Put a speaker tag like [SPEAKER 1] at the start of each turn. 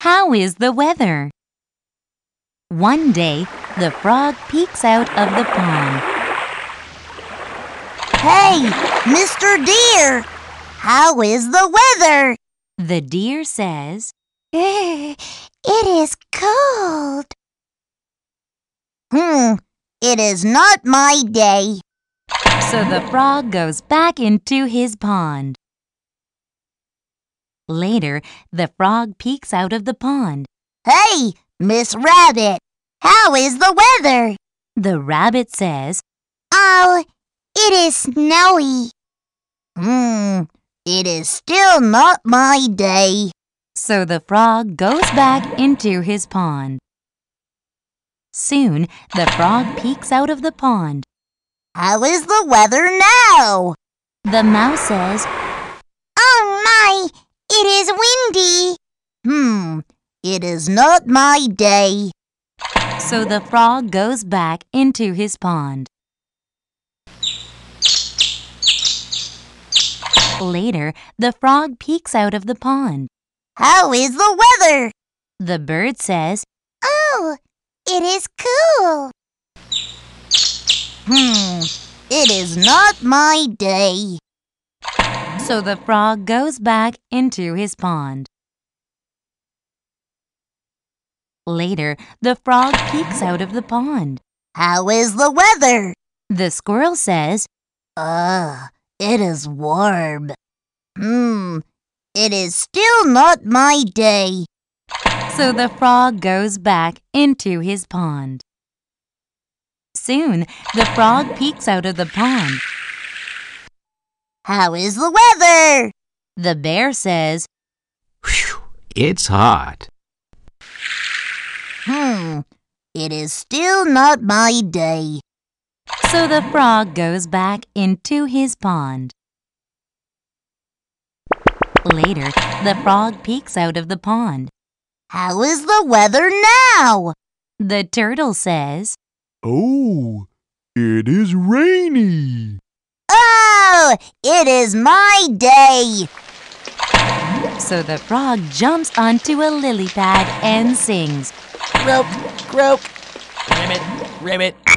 [SPEAKER 1] How is the weather? One day, the frog peeks out of the pond.
[SPEAKER 2] Hey, Mr. Deer! How is the weather?
[SPEAKER 1] The deer says,
[SPEAKER 2] It is cold. It is not my day.
[SPEAKER 1] so the frog goes back into his pond. Later, the frog peeks out of the pond.
[SPEAKER 2] Hey, Miss Rabbit, how is the weather?
[SPEAKER 1] The rabbit says,
[SPEAKER 2] Oh, it is snowy. It is still not my day.
[SPEAKER 1] so the frog goes back into his pond. Soon, the frog peeks out of the pond.
[SPEAKER 2] How is the weather now?
[SPEAKER 1] The mouse says,
[SPEAKER 2] Oh my, it is windy. It is not my day.
[SPEAKER 1] so the frog goes back into his pond. Later, the frog peeks out of the pond.
[SPEAKER 2] How is the weather?
[SPEAKER 1] The bird says,
[SPEAKER 2] Oh, it is cool. It is not my day.
[SPEAKER 1] so the frog goes back into his pond. Later, the frog peeks out of the pond.
[SPEAKER 2] How is the weather?
[SPEAKER 1] The squirrel says,
[SPEAKER 2] It is warm. It is still not my day.
[SPEAKER 1] so the frog goes back into his pond. Soon, the frog peeks out of the pond.
[SPEAKER 2] How is the weather?
[SPEAKER 1] The bear says,
[SPEAKER 3] Whew, it's hot.
[SPEAKER 2] It is still not my day.
[SPEAKER 1] so the frog goes back into his pond. Later, the frog peeks out of the pond.
[SPEAKER 2] How is the weather now?
[SPEAKER 1] The turtle says,
[SPEAKER 4] Oh, it is rainy.
[SPEAKER 2] Oh, it is my day.
[SPEAKER 1] so the frog jumps onto a lily pad and sings.
[SPEAKER 5] Croak, croak. Ribbit, ribbit.